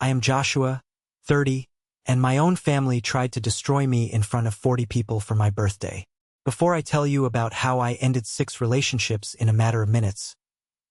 I am Joshua, 30, and my own family tried to destroy me in front of 40 people for my birthday. Before I tell you about how I ended 6 relationships in a matter of minutes,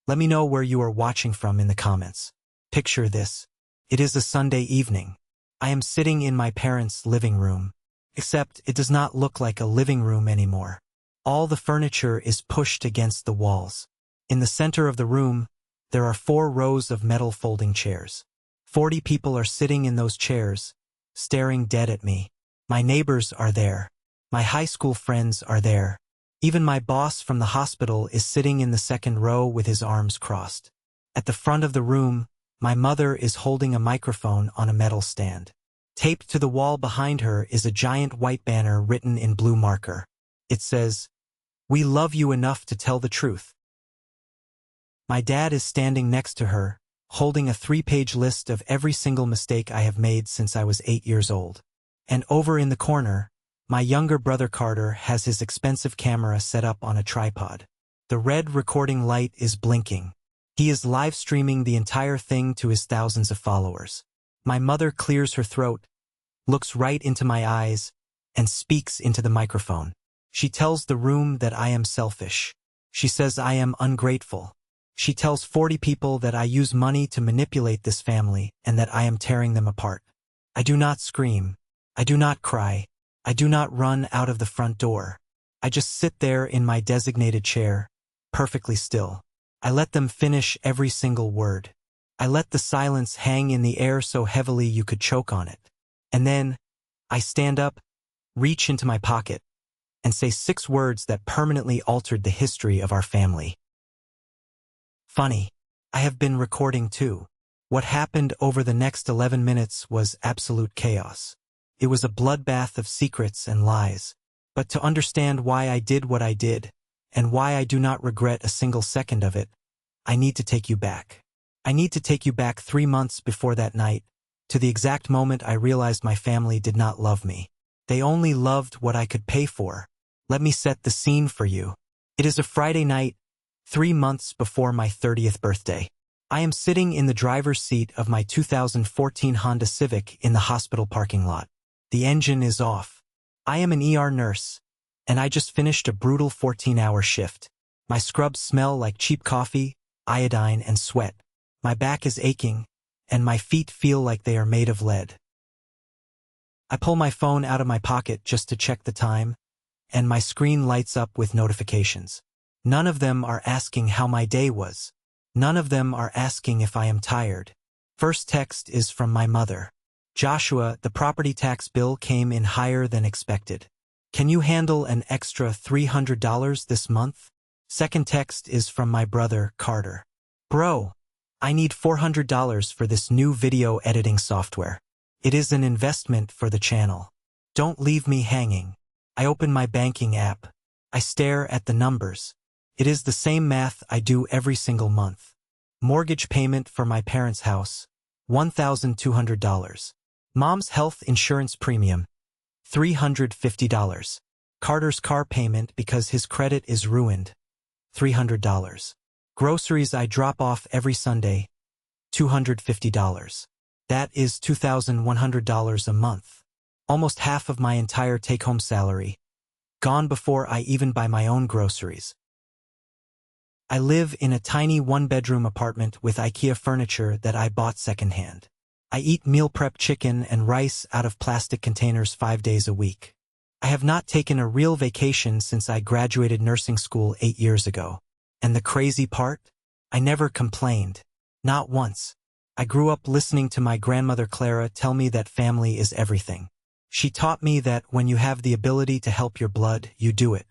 let me know where you are watching from in the comments. Picture this. It is a Sunday evening. I am sitting in my parents' living room. Except it does not look like a living room anymore. All the furniture is pushed against the walls. In the center of the room, there are 4 rows of metal folding chairs. 40 people are sitting in those chairs, staring dead at me. My neighbors are there. My high school friends are there. Even my boss from the hospital is sitting in the second row with his arms crossed. At the front of the room, my mother is holding a microphone on a metal stand. Taped to the wall behind her is a giant white banner written in blue marker. It says, "We love you enough to tell the truth." My dad is standing next to her, holding a 3-page list of every single mistake I have made since I was 8 years old. And over in the corner, my younger brother Carter has his expensive camera set up on a tripod. The red recording light is blinking. He is live streaming the entire thing to his thousands of followers. My mother clears her throat, looks right into my eyes, and speaks into the microphone. She tells the room that I am selfish. She says I am ungrateful. She tells 40 people that I use money to manipulate this family and that I am tearing them apart. I do not scream. I do not cry. I do not run out of the front door. I just sit there in my designated chair, perfectly still. I let them finish every single word. I let the silence hang in the air so heavily you could choke on it. And then, I stand up, reach into my pocket, and say 6 words that permanently altered the history of our family. Funny, I have been recording too. What happened over the next 11 minutes was absolute chaos. It was a bloodbath of secrets and lies. But to understand why I did what I did, and why I do not regret a single second of it, I need to take you back. I need to take you back 3 months before that night, to the exact moment I realized my family did not love me. They only loved what I could pay for. Let me set the scene for you. It is a Friday night, 3 months before my 30th birthday. I am sitting in the driver's seat of my 2014 Honda Civic in the hospital parking lot. The engine is off. I am an ER nurse, and I just finished a brutal 14-hour shift. My scrubs smell like cheap coffee, iodine, and sweat. My back is aching, and my feet feel like they are made of lead. I pull my phone out of my pocket just to check the time, and my screen lights up with notifications. None of them are asking how my day was. None of them are asking if I am tired. First text is from my mother. "Joshua, the property tax bill came in higher than expected. Can you handle an extra $300 this month?" Second text is from my brother, Carter. "Bro, I need $400 for this new video editing software. It is an investment for the channel. Don't leave me hanging." I open my banking app. I stare at the numbers. It is the same math I do every single month. Mortgage payment for my parents' house, $1,200. Mom's health insurance premium, $350. Carter's car payment because his credit is ruined, $300. Groceries I drop off every Sunday, $250. That is $2,100 a month. Almost half of my entire take-home salary, gone before I even buy my own groceries. I live in a tiny 1-bedroom apartment with IKEA furniture that I bought secondhand. I eat meal prep chicken and rice out of plastic containers 5 days a week. I have not taken a real vacation since I graduated nursing school 8 years ago. And the crazy part? I never complained. Not once. I grew up listening to my grandmother Clara tell me that family is everything. She taught me that when you have the ability to help your blood, you do it.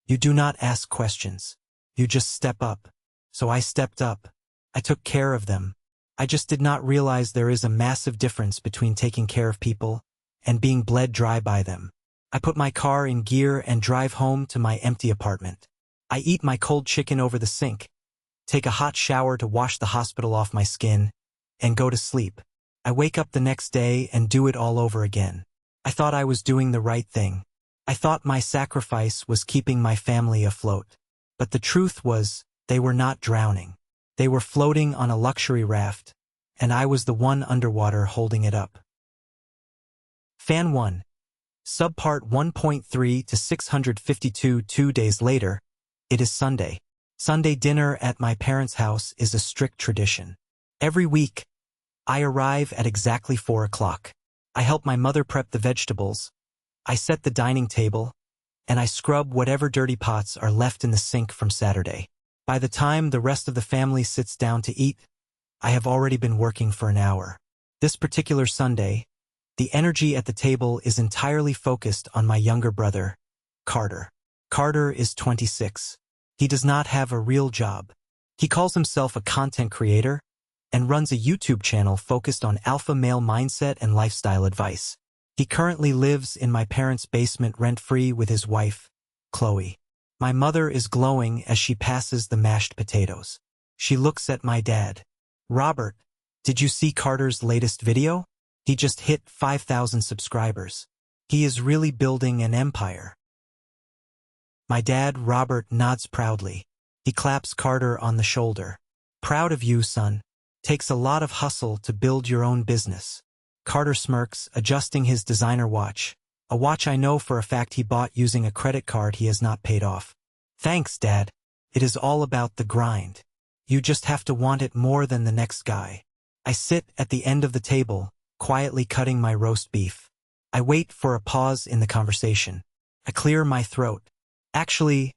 You do not ask questions. You just step up. So I stepped up. I took care of them. I just did not realize there is a massive difference between taking care of people and being bled dry by them. I put my car in gear and drive home to my empty apartment. I eat my cold chicken over the sink, take a hot shower to wash the hospital off my skin, and go to sleep. I wake up the next day and do it all over again. I thought I was doing the right thing. I thought my sacrifice was keeping my family afloat. But the truth was, they were not drowning. They were floating on a luxury raft, and I was the one underwater holding it up. Fan 1. Subpart 1.3 to 652. 2 days later, it is Sunday. Sunday dinner at my parents' house is a strict tradition. Every week, I arrive at exactly 4 o'clock. I help my mother prep the vegetables, I set the dining table, and I scrub whatever dirty pots are left in the sink from Saturday. By the time the rest of the family sits down to eat, I have already been working for an hour. This particular Sunday, the energy at the table is entirely focused on my younger brother, Carter. Carter is 26. He does not have a real job. He calls himself a content creator and runs a YouTube channel focused on alpha male mindset and lifestyle advice. He currently lives in my parents' basement rent-free with his wife, Chloe. My mother is glowing as she passes the mashed potatoes. She looks at my dad. Robert, did you see Carter's latest video? He just hit 5,000 subscribers. He is really building an empire. My dad, Robert, nods proudly. He claps Carter on the shoulder. Proud of you, son. Takes a lot of hustle to build your own business. Carter smirks, adjusting his designer watch. A watch I know for a fact he bought using a credit card he has not paid off. Thanks, Dad. It is all about the grind. You just have to want it more than the next guy. I sit at the end of the table, quietly cutting my roast beef. I wait for a pause in the conversation. I clear my throat. Actually,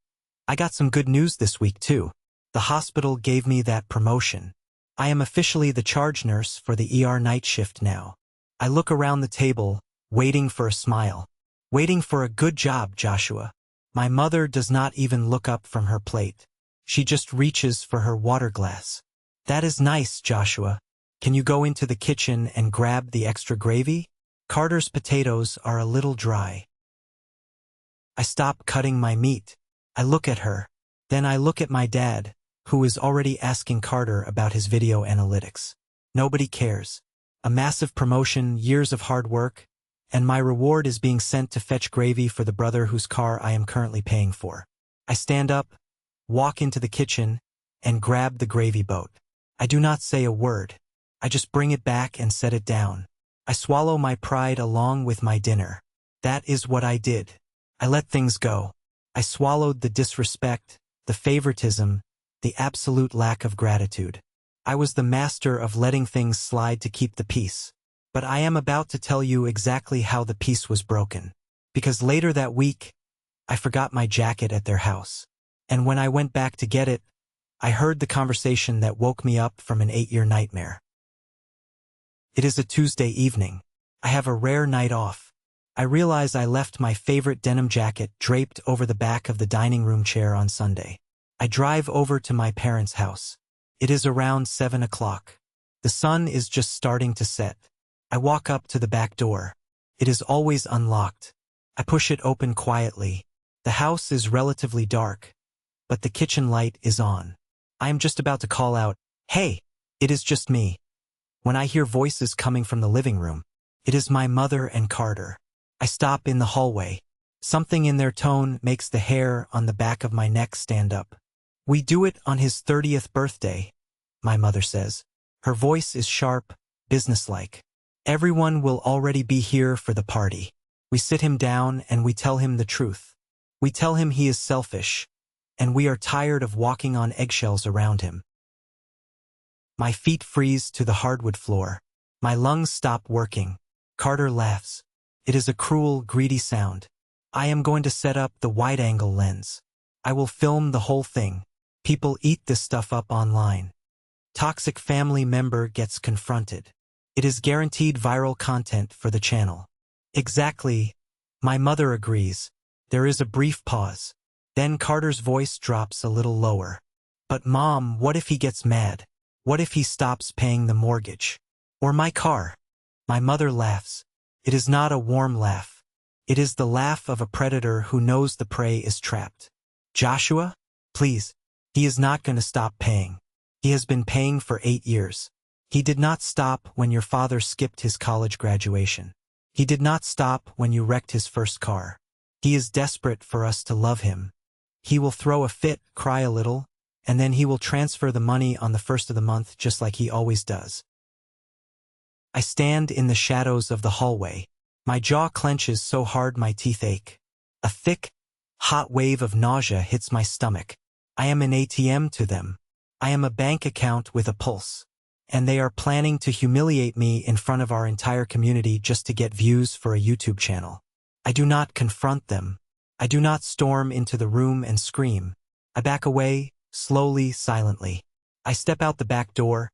I got some good news this week too. The hospital gave me that promotion. I am officially the charge nurse for the ER night shift now. I look around the table, waiting for a smile. Waiting for a good job, Joshua. My mother does not even look up from her plate. She just reaches for her water glass. That is nice, Joshua. Can you go into the kitchen and grab the extra gravy? Carter's potatoes are a little dry. I stop cutting my meat. I look at her. Then I look at my dad, who is already asking Carter about his video analytics. Nobody cares. A massive promotion, years of hard work, and my reward is being sent to fetch gravy for the brother whose car I am currently paying for. I stand up, walk into the kitchen, and grab the gravy boat. I do not say a word. I just bring it back and set it down. I swallow my pride along with my dinner. That is what I did. I let things go. I swallowed the disrespect, the favoritism, the absolute lack of gratitude. I was the master of letting things slide to keep the peace. But I am about to tell you exactly how the peace was broken. Because later that week, I forgot my jacket at their house. And when I went back to get it, I heard the conversation that woke me up from an 8-year nightmare. It is a Tuesday evening. I have a rare night off. I realize I left my favorite denim jacket draped over the back of the dining room chair on Sunday. I drive over to my parents' house. It is around 7 o'clock. The sun is just starting to set. I walk up to the back door. It is always unlocked. I push it open quietly. The house is relatively dark, but the kitchen light is on. I am just about to call out, "Hey, it is just me," when I hear voices coming from the living room. It is my mother and Carter. I stop in the hallway. Something in their tone makes the hair on the back of my neck stand up. "We do it on his 30th birthday," my mother says. Her voice is sharp, businesslike. "Everyone will already be here for the party. We sit him down and we tell him the truth. We tell him he is selfish, and we are tired of walking on eggshells around him." My feet freeze to the hardwood floor. My lungs stop working. Carter laughs. It is a cruel, greedy sound. I am going to set up the wide-angle lens. I will film the whole thing. People eat this stuff up online. Toxic family member gets confronted. It is guaranteed viral content for the channel. Exactly. My mother agrees. There is a brief pause. Then Carter's voice drops a little lower. "But Mom, what if he gets mad? What if he stops paying the mortgage? Or my car?" My mother laughs. It is not a warm laugh. It is the laugh of a predator who knows the prey is trapped. "Joshua, please. He is not going to stop paying. He has been paying for 8 years. He did not stop when your father skipped his college graduation. He did not stop when you wrecked his first car. He is desperate for us to love him. He will throw a fit, cry a little, and then he will transfer the money on the first of the month just like he always does. I stand in the shadows of the hallway. My jaw clenches so hard my teeth ache. A thick, hot wave of nausea hits my stomach. I am an ATM to them. I am a bank account with a pulse. And they are planning to humiliate me in front of our entire community just to get views for a YouTube channel. I do not confront them. I do not storm into the room and scream. I back away, slowly, silently. I step out the back door,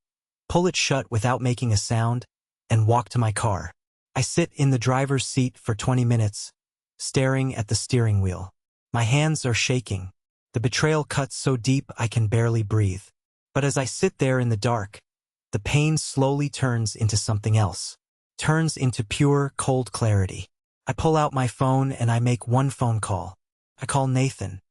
pull it shut without making a sound, and walk to my car. I sit in the driver's seat for 20 minutes, staring at the steering wheel. My hands are shaking. The betrayal cuts so deep I can barely breathe. But as I sit there in the dark, the pain slowly turns into something else. Turns into pure, cold clarity. I pull out my phone and I make one phone call. I call Nathan.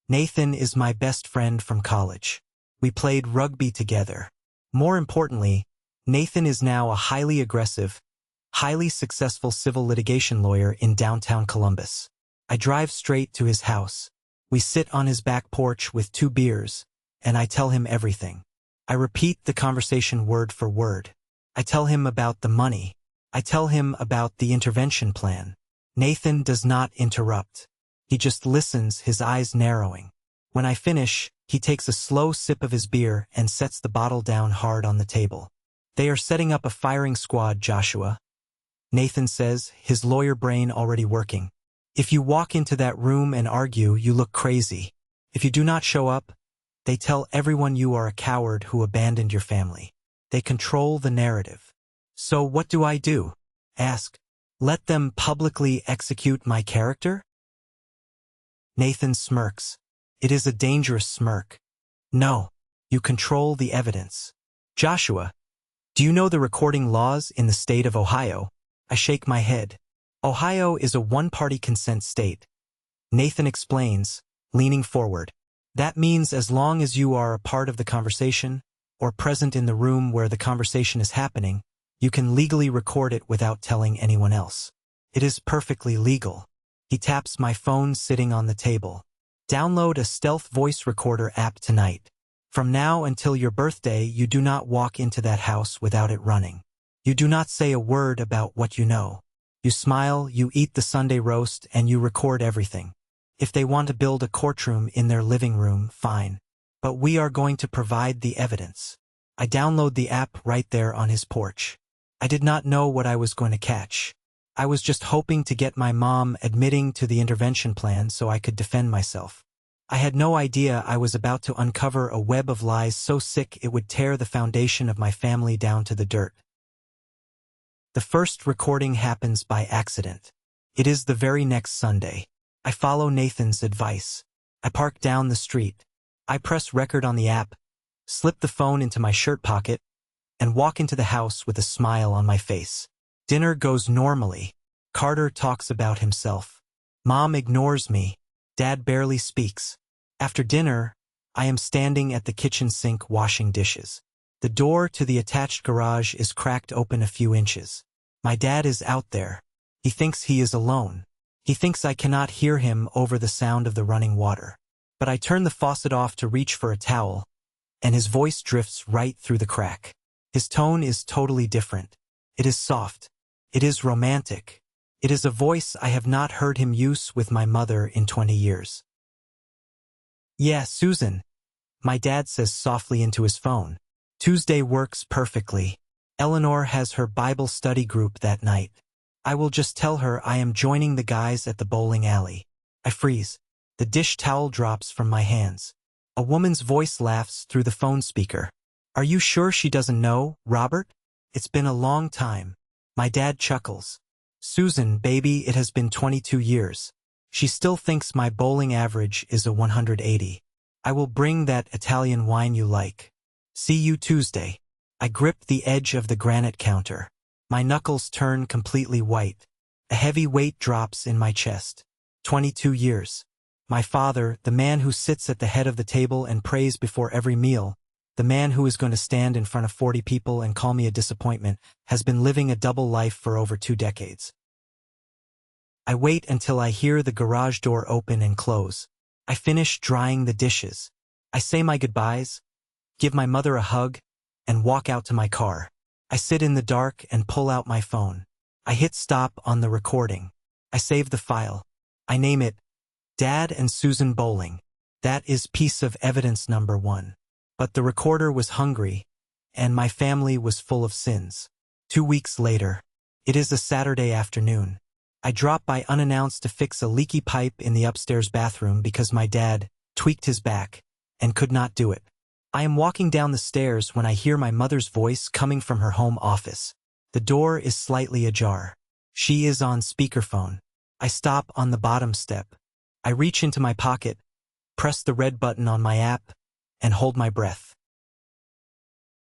Nathan is my best friend from college. We played rugby together. More importantly, Nathan is now a highly aggressive, highly successful civil litigation lawyer in downtown Columbus. I drive straight to his house. We sit on his back porch with 2 beers, and I tell him everything. I repeat the conversation word for word. I tell him about the money. I tell him about the intervention plan. Nathan does not interrupt. He just listens, his eyes narrowing. When I finish, he takes a slow sip of his beer and sets the bottle down hard on the table. They are setting up a firing squad, Joshua. Nathan says, his lawyer brain already working. If you walk into that room and argue, you look crazy. If you do not show up, they tell everyone you are a coward who abandoned your family. They control the narrative. So what do I do? Ask. Let them publicly execute my character? Nathan smirks. It is a dangerous smirk. No, you control the evidence. Joshua, do you know the recording laws in the state of Ohio? I shake my head. Ohio is a one-party consent state. Nathan explains, leaning forward. That means as long as you are a part of the conversation, or present in the room where the conversation is happening, you can legally record it without telling anyone else. It is perfectly legal. He taps my phone sitting on the table. Download a stealth voice recorder app tonight. From now until your birthday, you do not walk into that house without it running. You do not say a word about what you know. You smile, you eat the Sunday roast, and you record everything. If they want to build a courtroom in their living room, fine. But we are going to provide the evidence. I download the app right there on his porch. I did not know what I was going to catch. I was just hoping to get my mom admitting to the intervention plan so I could defend myself. I had no idea I was about to uncover a web of lies so sick it would tear the foundation of my family down to the dirt. The first recording happens by accident. It is the very next Sunday. I follow Nathan's advice. I park down the street. I press record on the app, slip the phone into my shirt pocket, and walk into the house with a smile on my face. Dinner goes normally. Carter talks about himself. Mom ignores me. Dad barely speaks. After dinner, I am standing at the kitchen sink washing dishes. The door to the attached garage is cracked open a few inches. My dad is out there. He thinks he is alone. He thinks I cannot hear him over the sound of the running water. But I turn the faucet off to reach for a towel, and his voice drifts right through the crack. His tone is totally different. It is soft. It is romantic. It is a voice I have not heard him use with my mother in 20 years. Yeah, Susan, my dad says softly into his phone. Tuesday works perfectly. Eleanor has her Bible study group that night. I will just tell her I am joining the guys at the bowling alley. I freeze. The dish towel drops from my hands. A woman's voice laughs through the phone speaker. Are you sure she doesn't know, Robert? It's been a long time. My dad chuckles. Susan, baby, it has been 22 years. She still thinks my bowling average is a 180. I will bring that Italian wine you like. See you Tuesday. I grip the edge of the granite counter. My knuckles turn completely white. A heavy weight drops in my chest. 22 years. My father, the man who sits at the head of the table and prays before every meal, the man who is going to stand in front of 40 people and call me a disappointment, has been living a double life for over 2 decades. I wait until I hear the garage door open and close. I finish drying the dishes. I say my goodbyes, give my mother a hug, and walk out to my car. I sit in the dark and pull out my phone. I hit stop on the recording. I save the file. I name it Dad and Susan Bowling. That is piece of evidence number 1. But the recorder was hungry, and my family was full of sins. 2 weeks later. It is a Saturday afternoon. I drop by unannounced to fix a leaky pipe in the upstairs bathroom because my dad tweaked his back and could not do it. I am walking down the stairs when I hear my mother's voice coming from her home office. The door is slightly ajar. She is on speakerphone. I stop on the bottom step. I reach into my pocket, press the red button on my app, and hold my breath.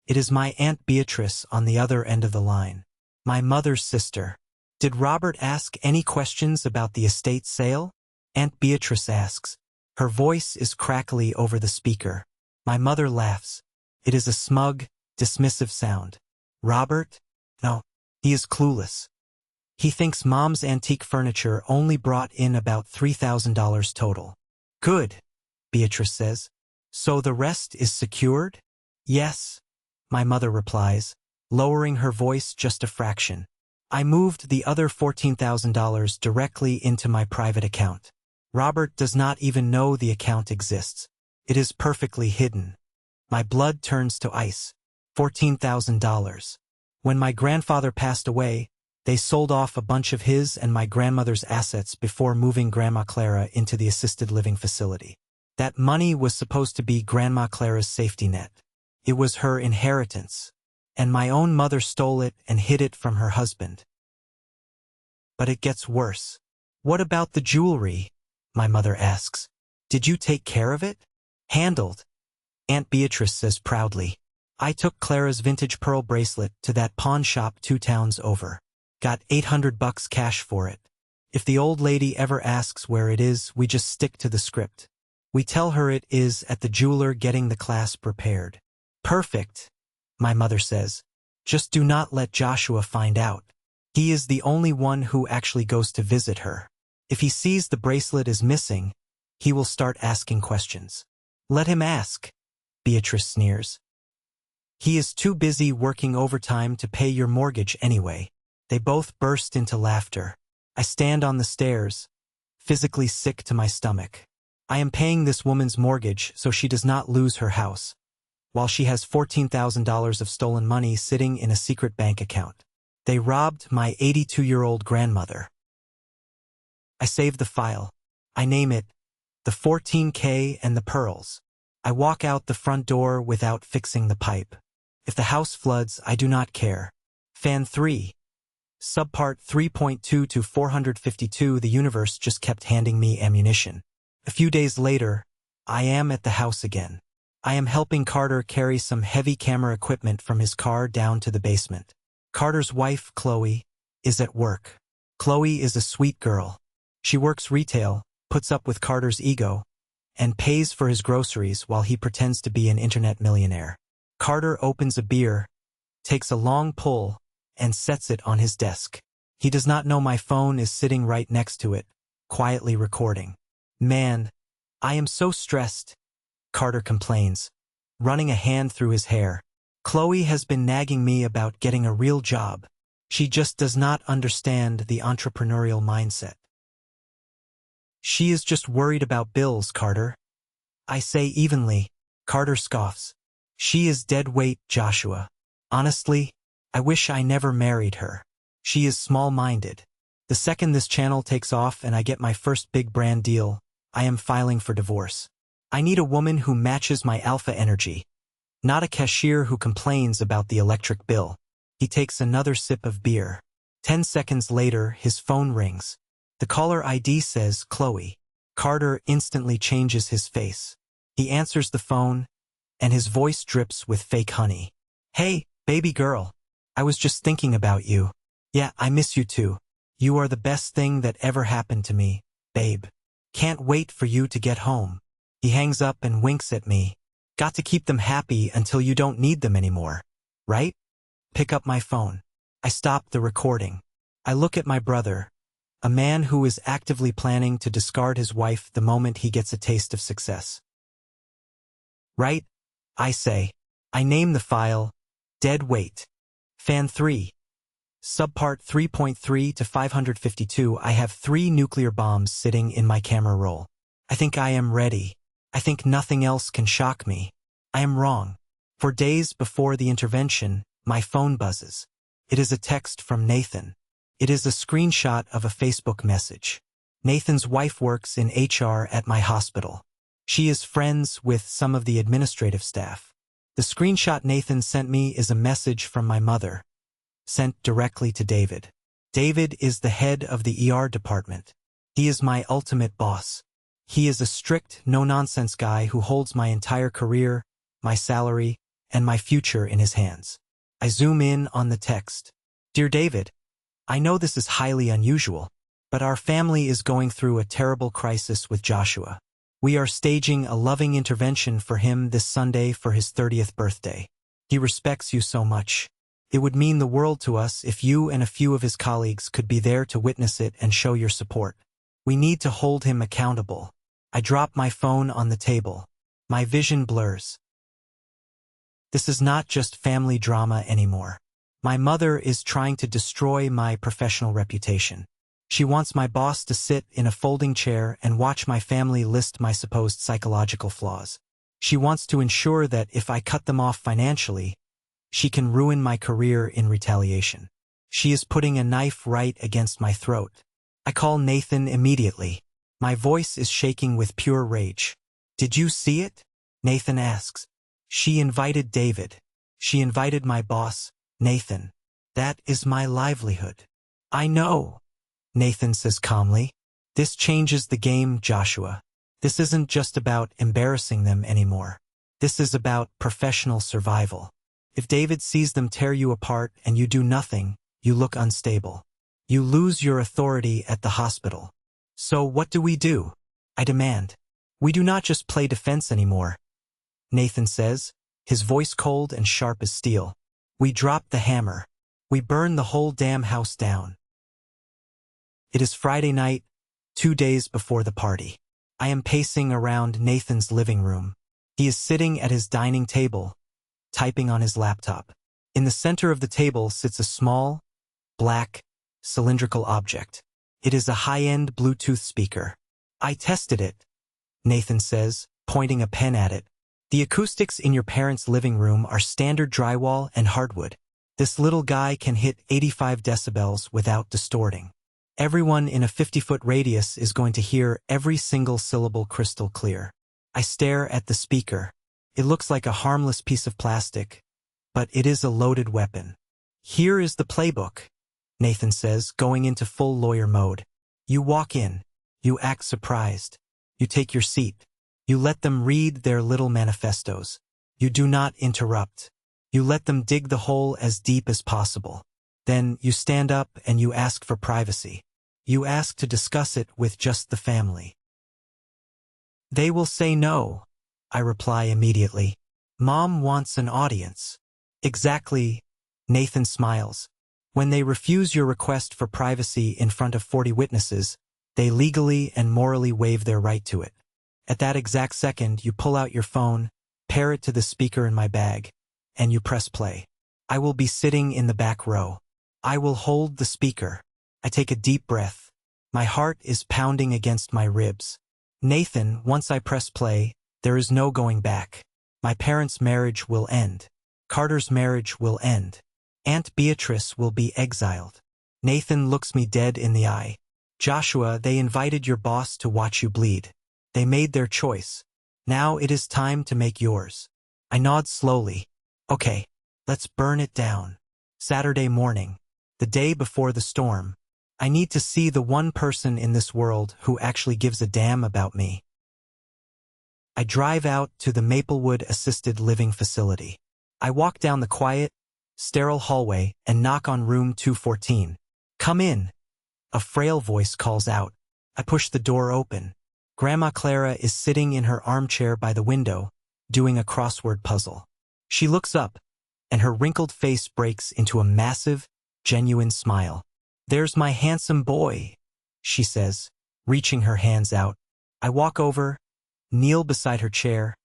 It is my Aunt Beatrice on the other end of the line. My mother's sister. Did Robert ask any questions about the estate sale? Aunt Beatrice asks. Her voice is crackly over the speaker. My mother laughs. It is a smug, dismissive sound. Robert? No. He is clueless. He thinks Mom's antique furniture only brought in about $3,000 total. Good, Beatrice says. So the rest is secured? Yes, my mother replies, lowering her voice just a fraction. I moved the other $14,000 directly into my private account. Robert does not even know the account exists. It is perfectly hidden. My blood turns to ice. $14,000. When my grandfather passed away, they sold off a bunch of his and my grandmother's assets before moving Grandma Clara into the assisted living facility. That money was supposed to be Grandma Clara's safety net. It was her inheritance. And my own mother stole it and hid it from her husband. But it gets worse. What about the jewelry? My mother asks. Did you take care of it? Handled. Aunt Beatrice says proudly. I took Clara's vintage pearl bracelet to that pawn shop 2 towns over. Got $800 cash for it. If the old lady ever asks where it is, we just stick to the script. We tell her it is at the jeweler getting the clasp repaired. Perfect, my mother says. Just do not let Joshua find out. He is the only one who actually goes to visit her. If he sees the bracelet is missing, he will start asking questions. Let him ask, Beatrice sneers. He is too busy working overtime to pay your mortgage anyway. They both burst into laughter. I stand on the stairs, physically sick to my stomach. I am paying this woman's mortgage so she does not lose her house, while she has $14,000 of stolen money sitting in a secret bank account. They robbed my 82-year-old grandmother. I save the file. I name it The 14K and the Pearls. I walk out the front door without fixing the pipe. If the house floods, I do not care. Fan 3. Subpart 3.2 to 452. The universe just kept handing me ammunition. A few days later, I am at the house again. I am helping Carter carry some heavy camera equipment from his car down to the basement. Carter's wife, Chloe, is at work. Chloe is a sweet girl. She works retail, puts up with Carter's ego, and pays for his groceries while he pretends to be an internet millionaire. Carter opens a beer, takes a long pull, and sets it on his desk. He does not know my phone is sitting right next to it, quietly recording. Man, I am so stressed, Carter complains, running a hand through his hair. Chloe has been nagging me about getting a real job. She just does not understand the entrepreneurial mindset. She is just worried about bills, Carter. I say evenly. Carter scoffs. She is dead weight, Joshua. Honestly, I wish I never married her. She is small-minded. The second this channel takes off and I get my first big brand deal, I am filing for divorce. I need a woman who matches my alpha energy, not a cashier who complains about the electric bill. He takes another sip of beer. 10 seconds later, his phone rings. The caller ID says Chloe. Carter instantly changes his face. He answers the phone, and his voice drips with fake honey. Hey, baby girl. I was just thinking about you. Yeah, I miss you too. You are the best thing that ever happened to me, babe. Can't wait for you to get home. He hangs up and winks at me. Got to keep them happy until you don't need them anymore, right? Pick up my phone. I stop the recording. I look at my brother, a man who is actively planning to discard his wife the moment he gets a taste of success. Right? I say. I name the file, Dead Weight. Fan 3. Subpart 3.3 to 552. I have 3 nuclear bombs sitting in my camera roll. I think I am ready. I think nothing else can shock me. I am wrong. For days before the intervention, my phone buzzes. It is a text from Nathan. It is a screenshot of a Facebook message. Nathan's wife works in HR at my hospital. She is friends with some of the administrative staff. The screenshot Nathan sent me is a message from my mother, sent directly to David. David is the head of the ER department. He is my ultimate boss. He is a strict, no-nonsense guy who holds my entire career, my salary, and my future in his hands. I zoom in on the text. Dear David, I know this is highly unusual, but our family is going through a terrible crisis with Joshua. We are staging a loving intervention for him this Sunday for his 30th birthday. He respects you so much. It would mean the world to us if you and a few of his colleagues could be there to witness it and show your support. We need to hold him accountable. I drop my phone on the table. My vision blurs. This is not just family drama anymore. My mother is trying to destroy my professional reputation. She wants my boss to sit in a folding chair and watch my family list my supposed psychological flaws. She wants to ensure that if I cut them off financially, she can ruin my career in retaliation. She is putting a knife right against my throat. I call Nathan immediately. My voice is shaking with pure rage. Did you see it? Nathan asks. She invited David. She invited my boss, Nathan. That is my livelihood. I know, Nathan says calmly. This changes the game, Joshua. This isn't just about embarrassing them anymore. This is about professional survival. If David sees them tear you apart and you do nothing, you look unstable. You lose your authority at the hospital. So what do? I demand. We do not just play defense anymore, Nathan says, his voice cold and sharp as steel. We drop the hammer. We burn the whole damn house down. It is Friday night, 2 days before the party. I am pacing around Nathan's living room. He is sitting at his dining table, typing on his laptop. In the center of the table sits a small, black, cylindrical object. It is a high-end Bluetooth speaker. I tested it, Nathan says, pointing a pen at it. The acoustics in your parents' living room are standard drywall and hardwood. This little guy can hit 85 decibels without distorting. Everyone in a 50-foot radius is going to hear every single syllable crystal clear. I stare at the speaker. It looks like a harmless piece of plastic, but it is a loaded weapon. Here is the playbook, Nathan says, going into full lawyer mode. You walk in. You act surprised. You take your seat. You let them read their little manifestos. You do not interrupt. You let them dig the hole as deep as possible. Then you stand up and you ask for privacy. You ask to discuss it with just the family. They will say no, I reply immediately. Mom wants an audience. Exactly, Nathan smiles. When they refuse your request for privacy in front of 40 witnesses, they legally and morally waive their right to it. At that exact second, you pull out your phone, pair it to the speaker in my bag, and you press play. I will be sitting in the back row. I will hold the speaker. I take a deep breath. My heart is pounding against my ribs. Nathan, once I press play, there is no going back. My parents' marriage will end. Carter's marriage will end. Aunt Beatrice will be exiled. Nathan looks me dead in the eye. Joshua, they invited your boss to watch you bleed. They made their choice. Now it is time to make yours. I nod slowly. Okay, let's burn it down. Saturday morning, the day before the storm. I need to see the one person in this world who actually gives a damn about me. I drive out to the Maplewood Assisted Living Facility. I walk down the quiet, sterile hallway and knock on room 214. Come in. A frail voice calls out. I push the door open. Grandma Clara is sitting in her armchair by the window, doing a crossword puzzle. She looks up, and her wrinkled face breaks into a massive, genuine smile. There's my handsome boy, she says, reaching her hands out. I walk over, kneel beside her chair,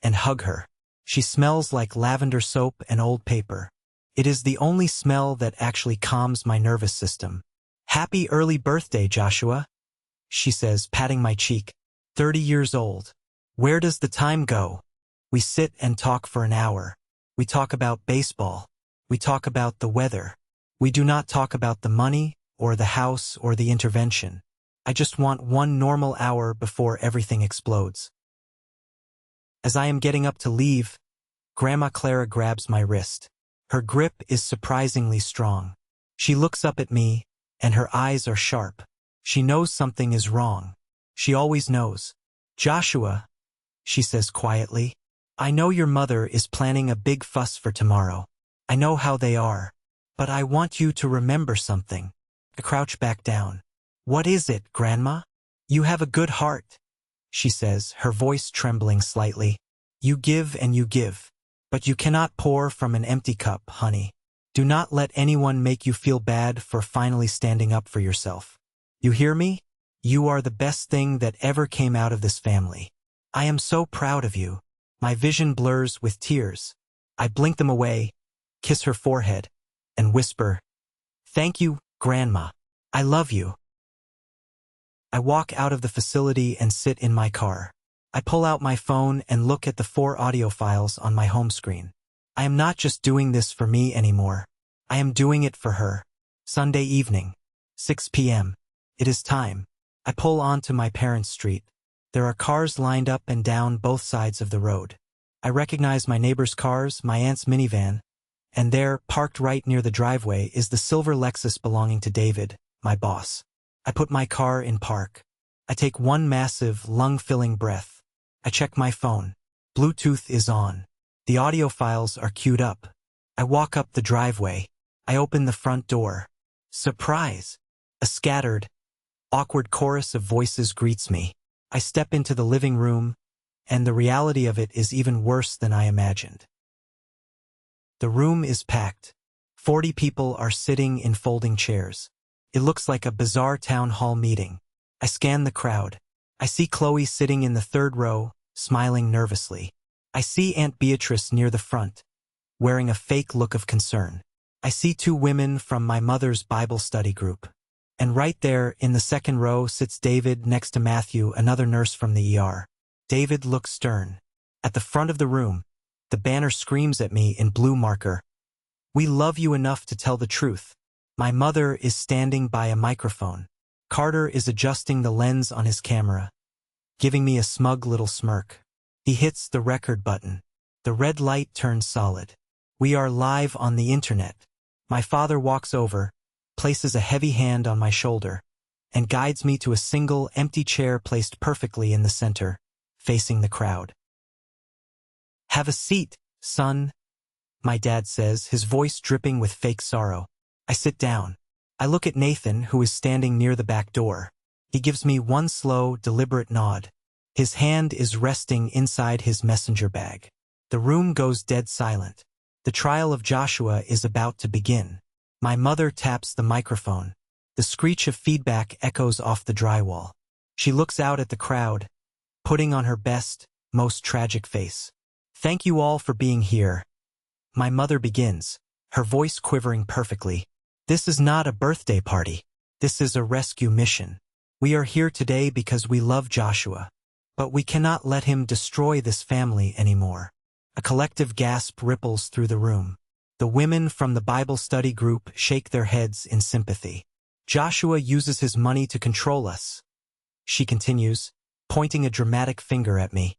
and hug her. She smells like lavender soap and old paper. It is the only smell that actually calms my nervous system. "Happy early birthday, Joshua," she says, patting my cheek. 30 years old. Where does the time go? We sit and talk for an hour. We talk about baseball. We talk about the weather. We do not talk about the money, or the house, or the intervention. I just want one normal hour before everything explodes. As I am getting up to leave, Grandma Clara grabs my wrist. Her grip is surprisingly strong. She looks up at me, and her eyes are sharp. She knows something is wrong. She always knows. "Joshua," she says quietly, "I know your mother is planning a big fuss for tomorrow. I know how they are. But I want you to remember something." I crouch back down. "What is it, Grandma?" "You have a good heart," she says, her voice trembling slightly. "You give and you give. But you cannot pour from an empty cup, honey. Do not let anyone make you feel bad for finally standing up for yourself. You hear me? You are the best thing that ever came out of this family. I am so proud of you." My vision blurs with tears. I blink them away, kiss her forehead, and whisper, "Thank you, Grandma. I love you." I walk out of the facility and sit in my car. I pull out my phone and look at the 4 audio files on my home screen. I am not just doing this for me anymore. I am doing it for her. Sunday evening, 6 p.m. It is time. I pull onto my parents' street. There are cars lined up and down both sides of the road. I recognize my neighbor's cars, my aunt's minivan, and there, parked right near the driveway, is the silver Lexus belonging to David, my boss. I put my car in park. I take one massive, lung-filling breath. I check my phone. Bluetooth is on. The audio files are queued up. I walk up the driveway. I open the front door. Surprise! A scattered, awkward chorus of voices greets me. I step into the living room, and the reality of it is even worse than I imagined. The room is packed. 40 people are sitting in folding chairs. It looks like a bizarre town hall meeting. I scan the crowd. I see Chloe sitting in the 3rd row, smiling nervously. I see Aunt Beatrice near the front, wearing a fake look of concern. I see 2 women from my mother's Bible study group. And right there, in the 2nd row, sits David next to Matthew, another nurse from the ER. David looks stern. At the front of the room, the banner screams at me in blue marker, "We love you enough to tell the truth." My mother is standing by a microphone. Carter is adjusting the lens on his camera, giving me a smug little smirk. He hits the record button. The red light turns solid. We are live on the internet. My father walks over, places a heavy hand on my shoulder, and guides me to a single empty chair placed perfectly in the center, facing the crowd. "Have a seat, son," my dad says, his voice dripping with fake sorrow. I sit down. I look at Nathan, who is standing near the back door. He gives me one slow, deliberate nod. His hand is resting inside his messenger bag. The room goes dead silent. The trial of Joshua is about to begin. My mother taps the microphone. The screech of feedback echoes off the drywall. She looks out at the crowd, putting on her best, most tragic face. "Thank you all for being here." My mother begins, her voice quivering perfectly. "This is not a birthday party. This is a rescue mission. We are here today because we love Joshua. But we cannot let him destroy this family anymore." A collective gasp ripples through the room. The women from the Bible study group shake their heads in sympathy. "Joshua uses his money to control us," she continues, pointing a dramatic finger at me.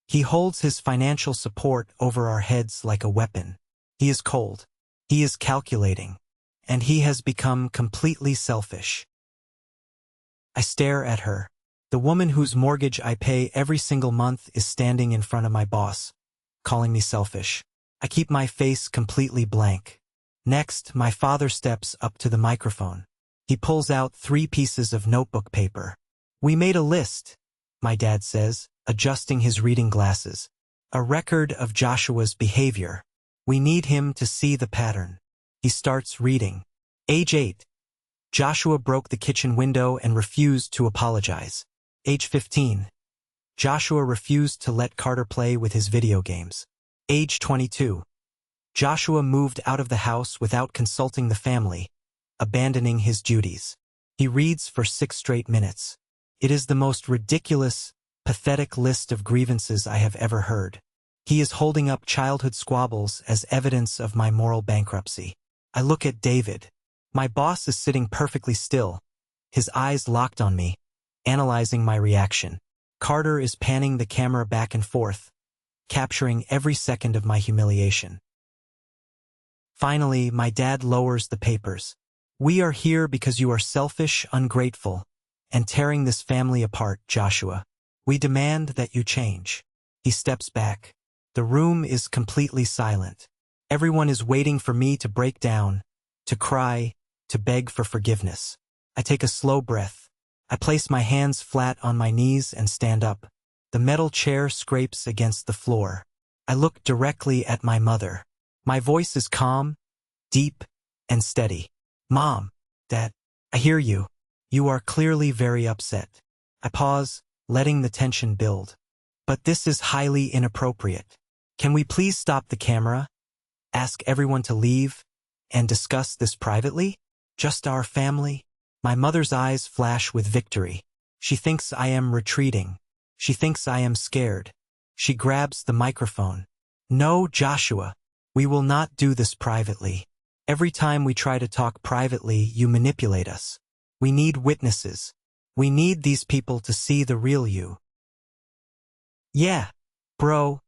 "He holds his financial support over our heads like a weapon. He is cold. He is calculating. And he has become completely selfish." I stare at her. The woman whose mortgage I pay every single month is standing in front of my boss, calling me selfish. I keep my face completely blank. Next, my father steps up to the microphone. He pulls out 3 pieces of notebook paper. "We made a list," my dad says, adjusting his reading glasses. "A record of Joshua's behavior. We need him to see the pattern." He starts reading. Age 8. Joshua broke the kitchen window and refused to apologize. Age 15. Joshua refused to let Carter play with his video games. Age 22. Joshua moved out of the house without consulting the family, abandoning his duties. He reads for 6 straight minutes. It is the most ridiculous, pathetic list of grievances I have ever heard. He is holding up childhood squabbles as evidence of my moral bankruptcy. I look at David. My boss is sitting perfectly still, his eyes locked on me, analyzing my reaction. Carter is panning the camera back and forth, capturing every second of my humiliation. Finally, my dad lowers the papers. "We are here because you are selfish, ungrateful, and tearing this family apart, Joshua. We demand that you change." He steps back. The room is completely silent. Everyone is waiting for me to break down, to cry, to beg for forgiveness. I take a slow breath. I place my hands flat on my knees and stand up. The metal chair scrapes against the floor. I look directly at my mother. My voice is calm, deep, and steady. "Mom, Dad, I hear you. You are clearly very upset." I pause, letting the tension build. "But this is highly inappropriate. Can we please stop the camera, ask everyone to leave, and discuss this privately? Just our family?" My mother's eyes flash with victory. She thinks I am retreating. She thinks I am scared. She grabs the microphone. "No, Joshua. We will not do this privately. Every time we try to talk privately, you manipulate us. We need witnesses. We need these people to see the real you." "Yeah, bro,"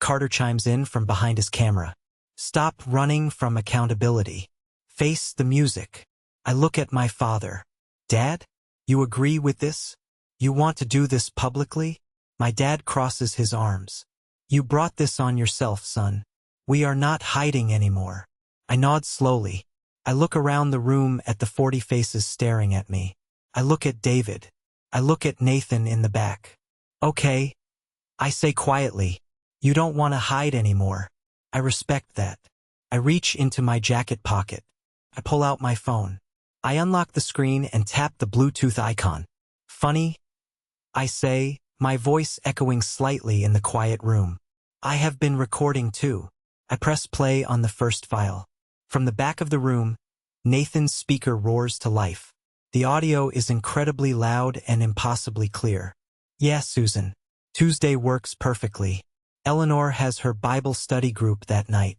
Carter chimes in from behind his camera. "Stop running from accountability. Face the music." I look at my father. "Dad, you agree with this? You want to do this publicly?" My dad crosses his arms. "You brought this on yourself, son. We are not hiding anymore." I nod slowly. I look around the room at the 40 faces staring at me. I look at David. I look at Nathan in the back. "Okay," I say quietly. "You don't want to hide anymore. I respect that." I reach into my jacket pocket. I pull out my phone. I unlock the screen and tap the Bluetooth icon. "Funny," I say, my voice echoing slightly in the quiet room. "I have been recording too." I press play on the first file. From the back of the room, Nathan's speaker roars to life. The audio is incredibly loud and impossibly clear. "Yeah, Susan. Tuesday works perfectly. Eleanor has her Bible study group that night.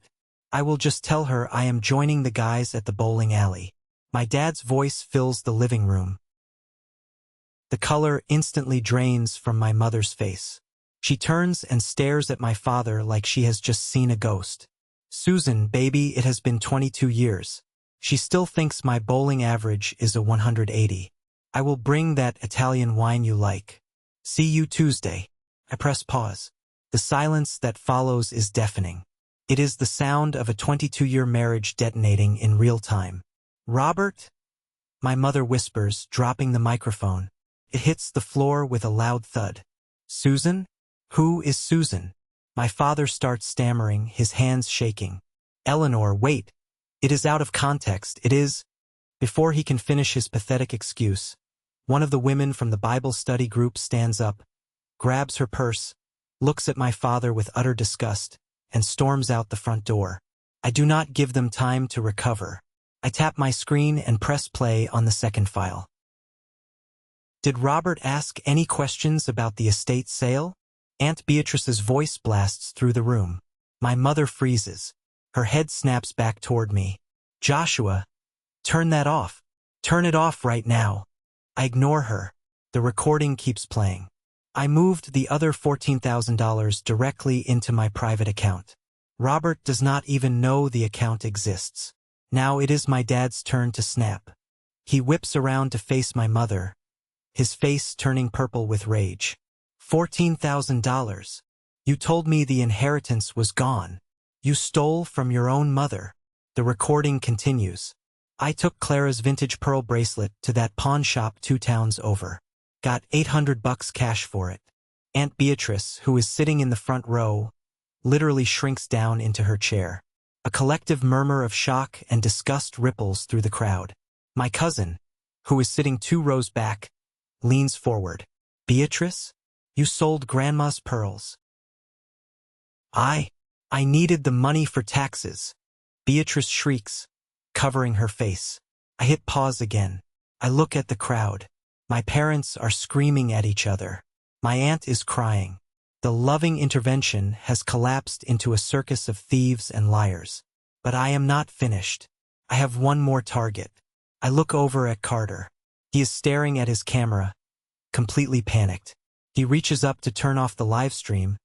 I will just tell her I am joining the guys at the bowling alley." My dad's voice fills the living room. The color instantly drains from my mother's face. She turns and stares at my father like she has just seen a ghost. "Susan, baby, it has been 22 years. She still thinks my bowling average is a 180. I will bring that Italian wine you like. See you Tuesday." I press pause. The silence that follows is deafening. It is the sound of a 22-year marriage detonating in real time. "Robert?" my mother whispers, dropping the microphone. It hits the floor with a loud thud. "Susan? Who is Susan?" My father starts stammering, his hands shaking. "Eleanor, wait. It is out of context. It is—" Before he can finish his pathetic excuse, one of the women from the Bible study group stands up, grabs her purse, looks at my father with utter disgust, and storms out the front door. I do not give them time to recover. I tap my screen and press play on the second file. "Did Robert ask any questions about the estate sale?" Aunt Beatrice's voice blasts through the room. My mother freezes. Her head snaps back toward me. "Joshua, turn that off. Turn it off right now." I ignore her. The recording keeps playing. I moved the other $14,000 directly into my private account. Robert does not even know the account exists. Now it is my dad's turn to snap. He whips around to face my mother, his face turning purple with rage. $14,000. You told me the inheritance was gone. You stole from your own mother." The recording continues. "I took Clara's vintage pearl bracelet to that pawn shop 2 towns over. Got $800 cash for it." Aunt Beatrice, who is sitting in the front row, literally shrinks down into her chair. A collective murmur of shock and disgust ripples through the crowd. My cousin, who is sitting 2 rows back, leans forward. "Beatrice, you sold Grandma's pearls." I I needed the money for taxes. Beatrice shrieks, covering her face. I hit pause again. I look at the crowd. My parents are screaming at each other. My aunt is crying. The loving intervention has collapsed into a circus of thieves and liars. But I am not finished. I have one more target. I look over at Carter. He is staring at his camera, completely panicked. He reaches up to turn off the live stream,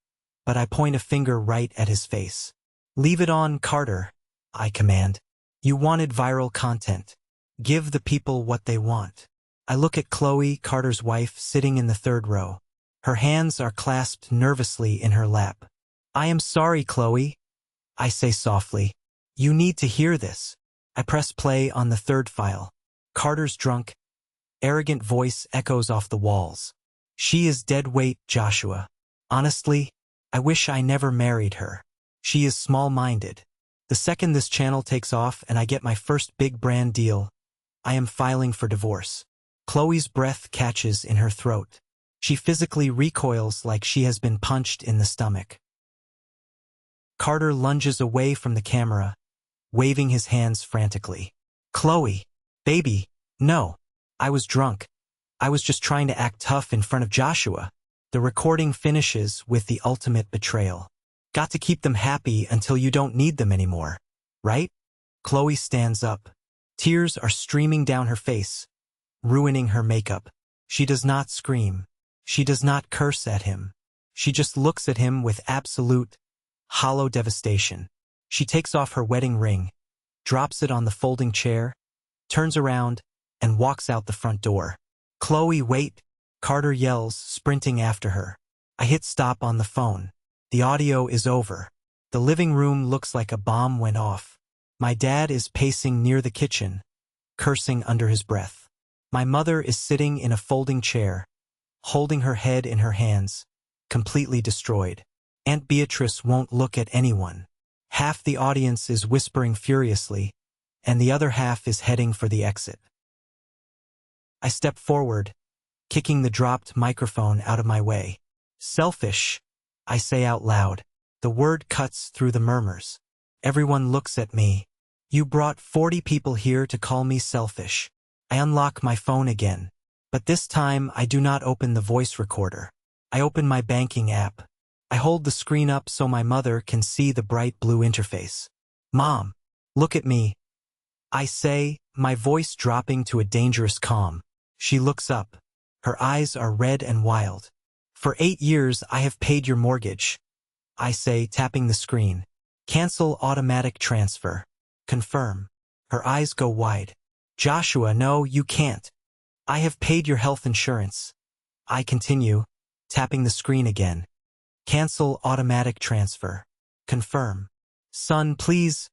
but I point a finger right at his face. Leave it on, Carter, I command. You wanted viral content. Give the people what they want. I look at Chloe, Carter's wife, sitting in the third row. Her hands are clasped nervously in her lap. I am sorry, Chloe, I say softly. You need to hear this. I press play on the third file. Carter's drunk, arrogant voice echoes off the walls. She is dead weight, Joshua. Honestly, I wish I never married her. She is small-minded. The second this channel takes off and I get my first big brand deal, I am filing for divorce. Chloe's breath catches in her throat. She physically recoils like she has been punched in the stomach. Carter lunges away from the camera, waving his hands frantically. Chloe, baby, no. I was drunk. I was just trying to act tough in front of Joshua. The recording finishes with the ultimate betrayal. Got to keep them happy until you don't need them anymore, right? Chloe stands up. Tears are streaming down her face, ruining her makeup. She does not scream. She does not curse at him. She just looks at him with absolute, hollow devastation. She takes off her wedding ring, drops it on the folding chair, turns around, and walks out the front door. Chloe, wait! Carter yells, sprinting after her. I hit stop on the phone. The audio is over. The living room looks like a bomb went off. My dad is pacing near the kitchen, cursing under his breath. My mother is sitting in a folding chair, holding her head in her hands, completely destroyed. Aunt Beatrice won't look at anyone. Half the audience is whispering furiously, and the other half is heading for the exit. I step forward, kicking the dropped microphone out of my way. Selfish, I say out loud. The word cuts through the murmurs. Everyone looks at me. You brought 40 people here to call me selfish. I unlock my phone again, but this time I do not open the voice recorder. I open my banking app. I hold the screen up so my mother can see the bright blue interface. Mom, look at me, I say, my voice dropping to a dangerous calm. She looks up. Her eyes are red and wild. For 8 years I have paid your mortgage, I say, tapping the screen. Cancel automatic transfer. Confirm. Her eyes go wide. Joshua, no, you can't. I have paid your health insurance. I continue, tapping the screen again. Cancel automatic transfer. Confirm. Son, please,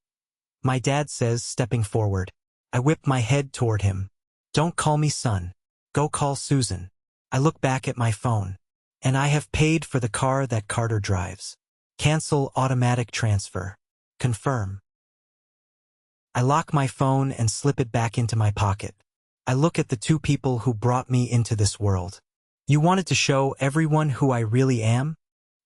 my dad says, stepping forward. I whip my head toward him. Don't call me son. Go call Susan. I look back at my phone. And I have paid for the car that Carter drives. Cancel automatic transfer. Confirm. I lock my phone and slip it back into my pocket. I look at the 2 people who brought me into this world. You wanted to show everyone who I really am?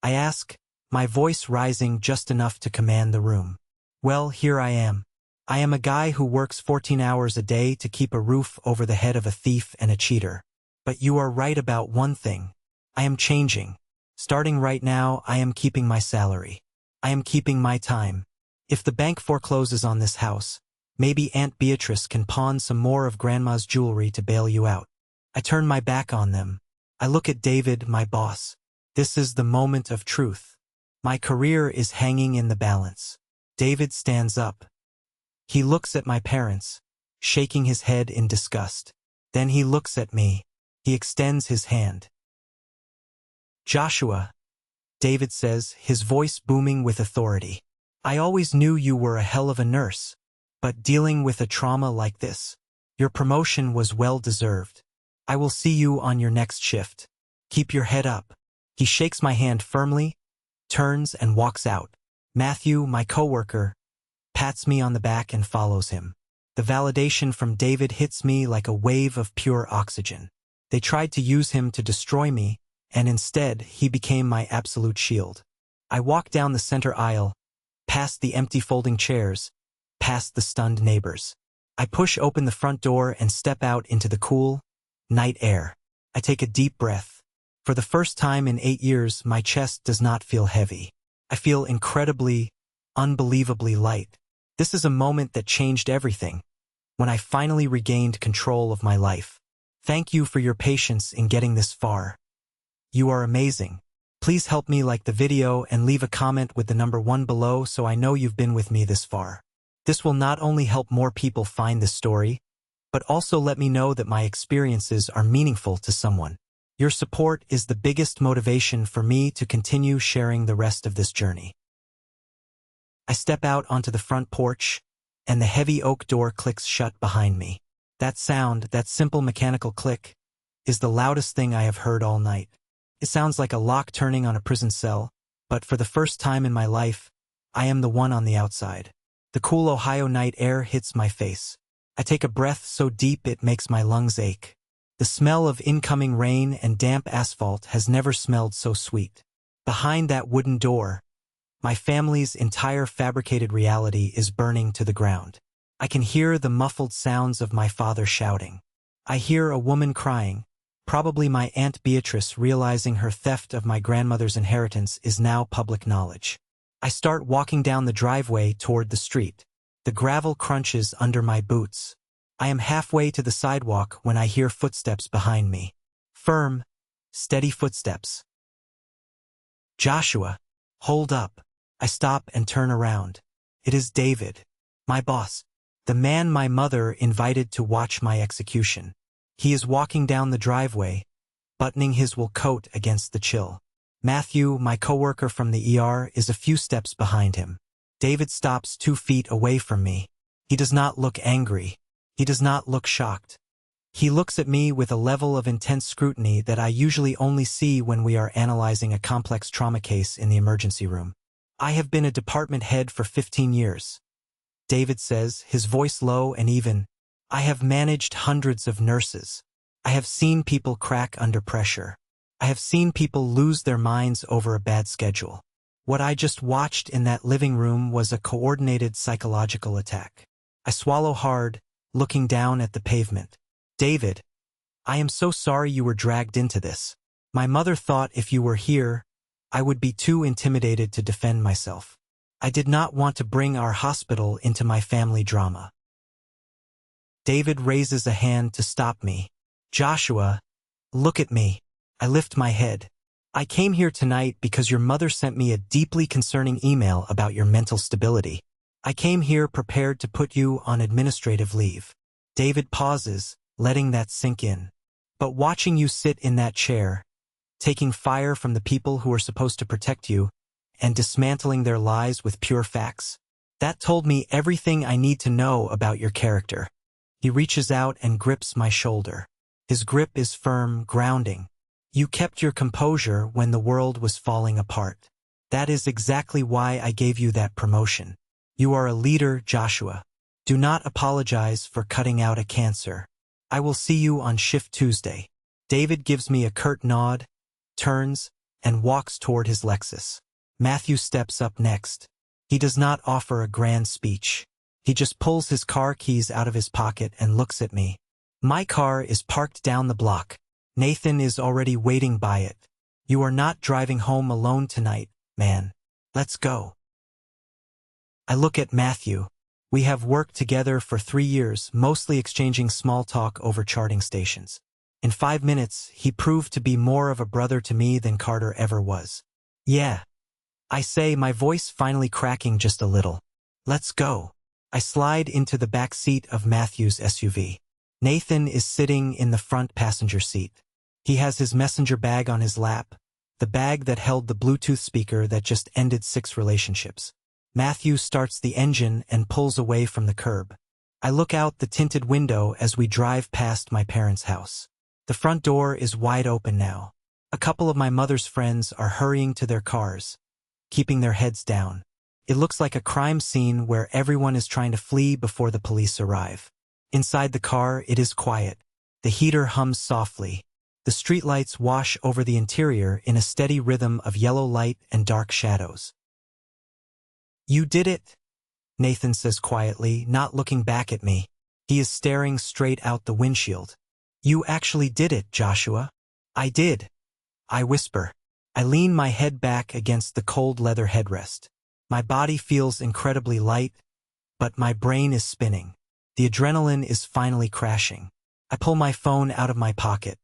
I ask, my voice rising just enough to command the room. Well, here I am. I am a guy who works 14 hours a day to keep a roof over the head of a thief and a cheater. But you are right about one thing. I am changing. Starting right now, I am keeping my salary. I am keeping my time. If the bank forecloses on this house, maybe Aunt Beatrice can pawn some more of Grandma's jewelry to bail you out. I turn my back on them. I look at David, my boss. This is the moment of truth. My career is hanging in the balance. David stands up. He looks at my parents, shaking his head in disgust. Then he looks at me. He extends his hand. Joshua, David says, his voice booming with authority. I always knew you were a hell of a nurse, but dealing with a trauma like this, your promotion was well-deserved. I will see you on your next shift. Keep your head up. He shakes my hand firmly, turns and walks out. Matthew, my coworker, pats me on the back and follows him. The validation from David hits me like a wave of pure oxygen. They tried to use him to destroy me, and instead he became my absolute shield. I walk down the center aisle, past the empty folding chairs, past the stunned neighbors. I push open the front door and step out into the cool, night air. I take a deep breath. For the first time in 8 years, my chest does not feel heavy. I feel incredibly, unbelievably light. This is a moment that changed everything, when I finally regained control of my life. Thank you for your patience in getting this far. You are amazing. Please help me like the video and leave a comment with the number 1 below so I know you've been with me this far. This will not only help more people find this story, but also let me know that my experiences are meaningful to someone. Your support is the biggest motivation for me to continue sharing the rest of this journey. I step out onto the front porch, and the heavy oak door clicks shut behind me. That sound, that simple mechanical click, is the loudest thing I have heard all night. It sounds like a lock turning on a prison cell, but for the first time in my life, I am the one on the outside. The cool Ohio night air hits my face. I take a breath so deep it makes my lungs ache. The smell of incoming rain and damp asphalt has never smelled so sweet. Behind that wooden door, my family's entire fabricated reality is burning to the ground. I can hear the muffled sounds of my father shouting. I hear a woman crying, probably my Aunt Beatrice realizing her theft of my grandmother's inheritance is now public knowledge. I start walking down the driveway toward the street. The gravel crunches under my boots. I am halfway to the sidewalk when I hear footsteps behind me. Firm, steady footsteps. Joshua, hold up. I stop and turn around. It is David, my boss, the man my mother invited to watch my execution. He is walking down the driveway, buttoning his wool coat against the chill. Matthew, my coworker from the ER, is a few steps behind him. David stops 2 feet away from me. He does not look angry. He does not look shocked. He looks at me with a level of intense scrutiny that I usually only see when we are analyzing a complex trauma case in the emergency room. I have been a department head for 15 years. David says, his voice low and even. I have managed hundreds of nurses. I have seen people crack under pressure. I have seen people lose their minds over a bad schedule. What I just watched in that living room was a coordinated psychological attack. I swallow hard, looking down at the pavement. David, I am so sorry you were dragged into this. My mother thought if you were here, I would be too intimidated to defend myself. I did not want to bring our hospital into my family drama. David raises a hand to stop me. Joshua, look at me. I lift my head. I came here tonight because your mother sent me a deeply concerning email about your mental stability. I came here prepared to put you on administrative leave. David pauses, letting that sink in. But watching you sit in that chair, taking fire from the people who are supposed to protect you, and dismantling their lies with pure facts, that told me everything I need to know about your character. He reaches out and grips my shoulder. His grip is firm, grounding. You kept your composure when the world was falling apart. That is exactly why I gave you that promotion. You are a leader, Joshua. Do not apologize for cutting out a cancer. I will see you on shift Tuesday. David gives me a curt nod, turns, and walks toward his Lexus. Matthew steps up next. He does not offer a grand speech. He just pulls his car keys out of his pocket and looks at me. My car is parked down the block. Nathan is already waiting by it. You are not driving home alone tonight, man. Let's go. I look at Matthew. We have worked together for 3 years, mostly exchanging small talk over charting stations. In 5 minutes, he proved to be more of a brother to me than Carter ever was. Yeah. I say, my voice finally cracking just a little. Let's go. I slide into the back seat of Matthew's SUV. Nathan is sitting in the front passenger seat. He has his messenger bag on his lap, the bag that held the Bluetooth speaker that just ended 6 relationships. Matthew starts the engine and pulls away from the curb. I look out the tinted window as we drive past my parents' house. The front door is wide open now. A couple of my mother's friends are hurrying to their cars, keeping their heads down. It looks like a crime scene where everyone is trying to flee before the police arrive. Inside the car, it is quiet. The heater hums softly. The streetlights wash over the interior in a steady rhythm of yellow light and dark shadows. You did it, Nathan says quietly, not looking back at me. He is staring straight out the windshield. You actually did it, Joshua. I did, I whisper. I lean my head back against the cold leather headrest. My body feels incredibly light, but my brain is spinning. The adrenaline is finally crashing. I pull my phone out of my pocket.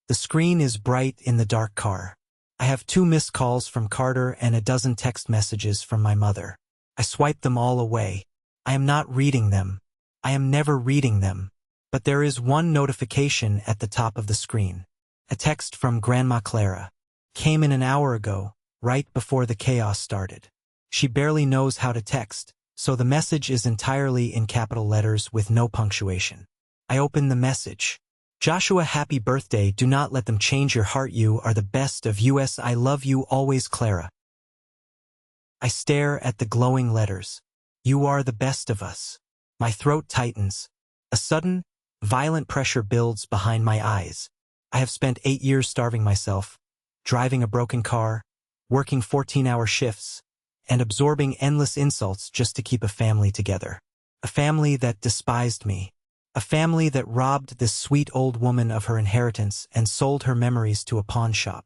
The screen is bright in the dark car. I have 2 missed calls from Carter and a dozen text messages from my mother. I swipe them all away. I am not reading them. I am never reading them. But there is one notification at the top of the screen. A text from Grandma Clara. Came in an hour ago, right before the chaos started. She barely knows how to text, so the message is entirely in capital letters with no punctuation. I open the message. Joshua, happy birthday. Do not let them change your heart. You are the best of us. I love you always, Clara. I stare at the glowing letters. You are the best of us. My throat tightens. A sudden, violent pressure builds behind my eyes. I have spent 8 years starving myself, driving a broken car, working 14-hour shifts, and absorbing endless insults just to keep a family together. A family that despised me. A family that robbed this sweet old woman of her inheritance and sold her memories to a pawn shop.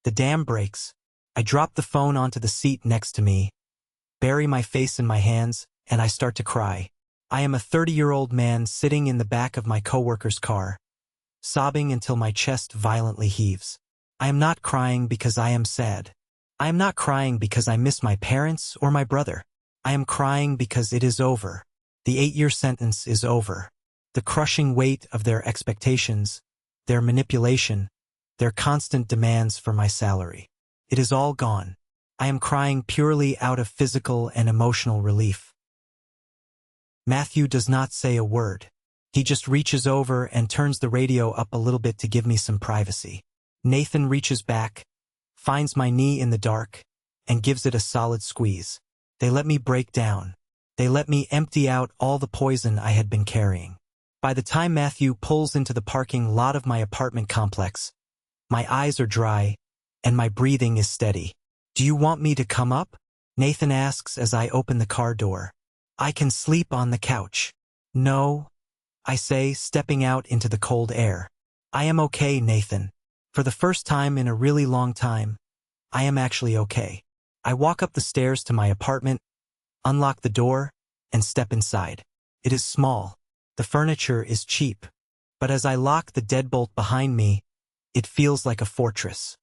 The dam breaks. I drop the phone onto the seat next to me, bury my face in my hands, and I start to cry. I am a 30-year-old man sitting in the back of my coworker's car, sobbing until my chest violently heaves. I am not crying because I am sad. I am not crying because I miss my parents or my brother. I am crying because it is over. The 8-year sentence is over. The crushing weight of their expectations, their manipulation, their constant demands for my salary. It is all gone. I am crying purely out of physical and emotional relief. Matthew does not say a word. He just reaches over and turns the radio up a little bit to give me some privacy. Nathan reaches back, finds my knee in the dark, and gives it a solid squeeze. They let me break down. They let me empty out all the poison I had been carrying. By the time Matthew pulls into the parking lot of my apartment complex, my eyes are dry, and my breathing is steady. Do you want me to come up? Nathan asks as I open the car door. I can sleep on the couch. No, I say, stepping out into the cold air. I am okay, Nathan. For the first time in a really long time, I am actually okay. I walk up the stairs to my apartment, unlock the door, and step inside. It is small. The furniture is cheap. But as I lock the deadbolt behind me, it feels like a fortress.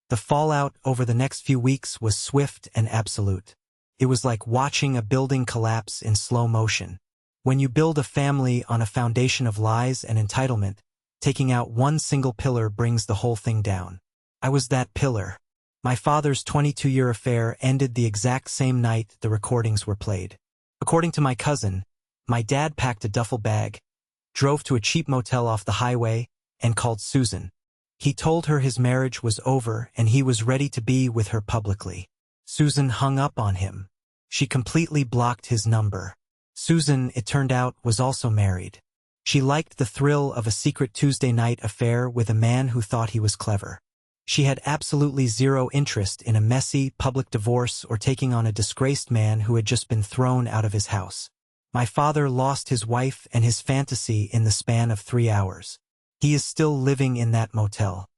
The fallout over the next few weeks was swift and absolute. It was like watching a building collapse in slow motion. When you build a family on a foundation of lies and entitlement, taking out one single pillar brings the whole thing down. I was that pillar. My father's 22-year affair ended the exact same night the recordings were played. According to my cousin, my dad packed a duffel bag, drove to a cheap motel off the highway, and called Susan. He told her his marriage was over and he was ready to be with her publicly. Susan hung up on him. She completely blocked his number. Susan, it turned out, was also married. She liked the thrill of a secret Tuesday night affair with a man who thought he was clever. She had absolutely zero interest in a messy, public divorce or taking on a disgraced man who had just been thrown out of his house. My father lost his wife and his fantasy in the span of 3 hours. He is still living in that motel.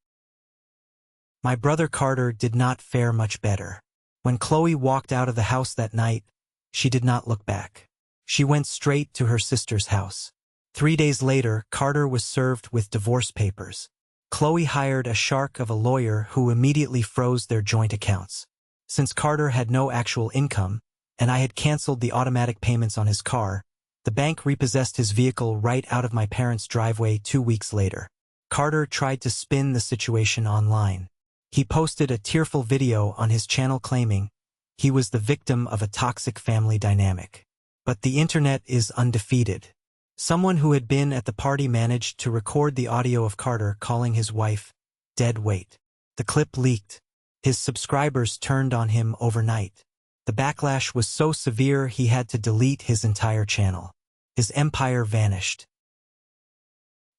My brother Carter did not fare much better. When Chloe walked out of the house that night, she did not look back. She went straight to her sister's house. 3 days later, Carter was served with divorce papers. Chloe hired a shark of a lawyer who immediately froze their joint accounts. Since Carter had no actual income, and I had canceled the automatic payments on his car, the bank repossessed his vehicle right out of my parents' driveway 2 weeks later. Carter tried to spin the situation online. He posted a tearful video on his channel claiming he was the victim of a toxic family dynamic. But the internet is undefeated. Someone who had been at the party managed to record the audio of Carter calling his wife dead weight. The clip leaked. His subscribers turned on him overnight. The backlash was so severe he had to delete his entire channel. His empire vanished.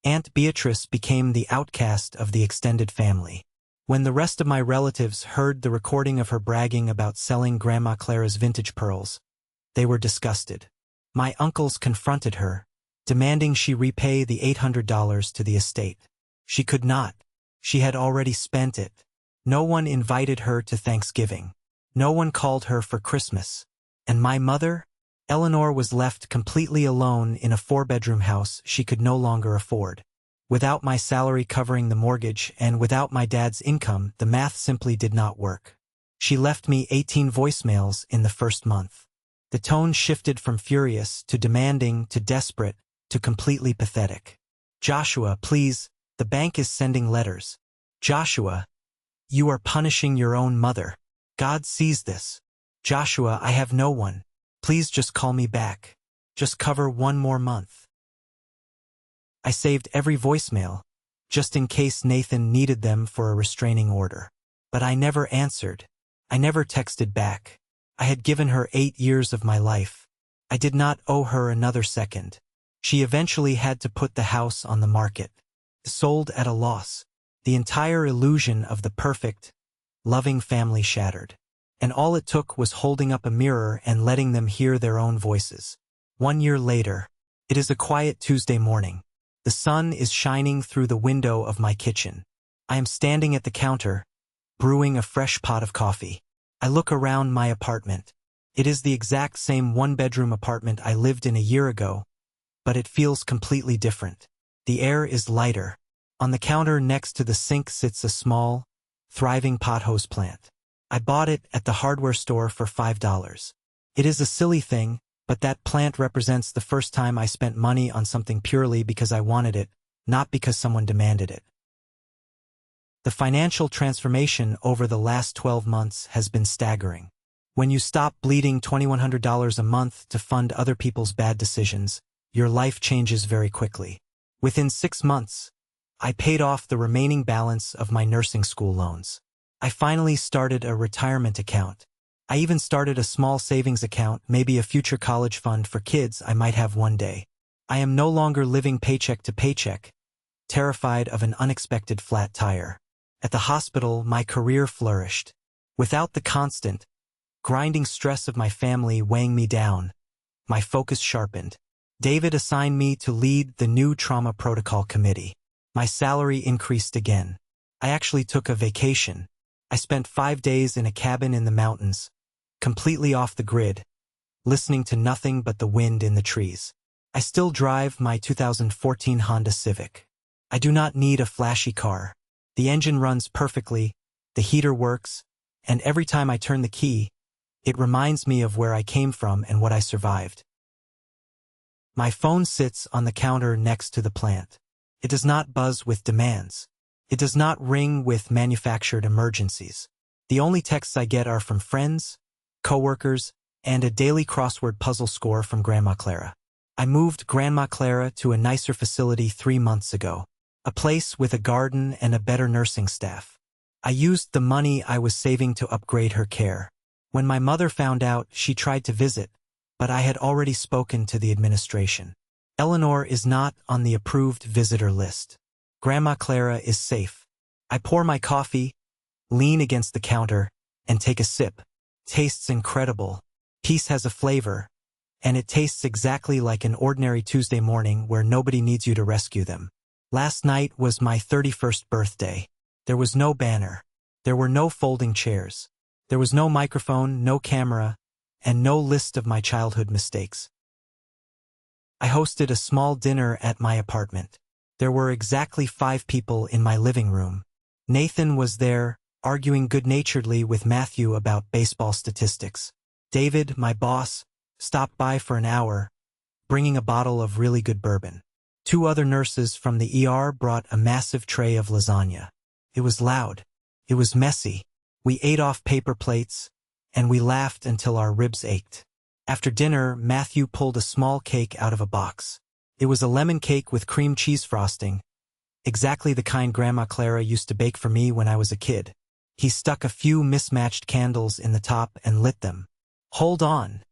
Aunt Beatrice became the outcast of the extended family. When the rest of my relatives heard the recording of her bragging about selling Grandma Clara's vintage pearls, they were disgusted. My uncles confronted her, demanding she repay the $800 to the estate. She could not. She had already spent it. No one invited her to Thanksgiving. No one called her for Christmas. And my mother? Eleanor was left completely alone in a 4-bedroom house she could no longer afford. Without my salary covering the mortgage and without my dad's income, the math simply did not work. She left me 18 voicemails in the first month. The tone shifted from furious to demanding to desperate to completely pathetic. Joshua, please, the bank is sending letters. Joshua, you are punishing your own mother. God sees this. Joshua, I have no one. Please just call me back. Just cover one more month. I saved every voicemail, just in case Nathan needed them for a restraining order. But I never answered. I never texted back. I had given her 8 years of my life. I did not owe her another second. She eventually had to put the house on the market. Sold at a loss. The entire illusion of the perfect, loving family shattered. And all it took was holding up a mirror and letting them hear their own voices. 1 year later, it is a quiet Tuesday morning. The sun is shining through the window of my kitchen. I am standing at the counter, brewing a fresh pot of coffee. I look around my apartment. It is the exact same 1-bedroom apartment I lived in a year ago, but it feels completely different. The air is lighter. On the counter next to the sink sits a small, thriving pothose plant. I bought it at the hardware store for $5. It is a silly thing, but that plant represents the first time I spent money on something purely because I wanted it, not because someone demanded it. The financial transformation over the last 12 months has been staggering. When you stop bleeding $2,100 a month to fund other people's bad decisions, your life changes very quickly. Within 6 months, I paid off the remaining balance of my nursing school loans. I finally started a retirement account. I even started a small savings account, maybe a future college fund for kids I might have one day. I am no longer living paycheck to paycheck, terrified of an unexpected flat tire. At the hospital, my career flourished. Without the constant, grinding stress of my family weighing me down, my focus sharpened. David assigned me to lead the new trauma protocol committee. My salary increased again. I actually took a vacation. I spent 5 days in a cabin in the mountains, completely off the grid, listening to nothing but the wind in the trees. I still drive my 2014 Honda Civic. I do not need a flashy car. The engine runs perfectly, the heater works, and every time I turn the key, it reminds me of where I came from and what I survived. My phone sits on the counter next to the plant. It does not buzz with demands. It does not ring with manufactured emergencies. The only texts I get are from friends, coworkers, and a daily crossword puzzle score from Grandma Clara. I moved Grandma Clara to a nicer facility 3 months ago, a place with a garden and a better nursing staff. I used the money I was saving to upgrade her care. When my mother found out, she tried to visit, but I had already spoken to the administration. Eleanor is not on the approved visitor list. Grandma Clara is safe. I pour my coffee, lean against the counter, and take a sip. Tastes incredible. Peace has a flavor, and it tastes exactly like an ordinary Tuesday morning where nobody needs you to rescue them. Last night was my 31st birthday. There was no banner. There were no folding chairs. There was no microphone, no camera, and no list of my childhood mistakes. I hosted a small dinner at my apartment. There were exactly 5 people in my living room. Nathan was there, arguing good-naturedly with Matthew about baseball statistics. David, my boss, stopped by for an hour, bringing a bottle of really good bourbon. 2 other nurses from the ER brought a massive tray of lasagna. It was loud. It was messy. We ate off paper plates, and we laughed until our ribs ached. After dinner, Matthew pulled a small cake out of a box. It was a lemon cake with cream cheese frosting, exactly the kind Grandma Clara used to bake for me when I was a kid. He stuck a few mismatched candles in the top and lit them. "Hold on,"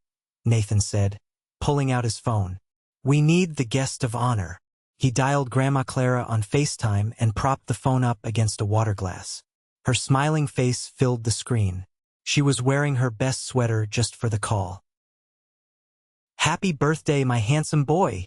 Nathan said, pulling out his phone. "We need the guest of honor." He dialed Grandma Clara on FaceTime and propped the phone up against a water glass. Her smiling face filled the screen. She was wearing her best sweater just for the call. "Happy birthday, my handsome boy!"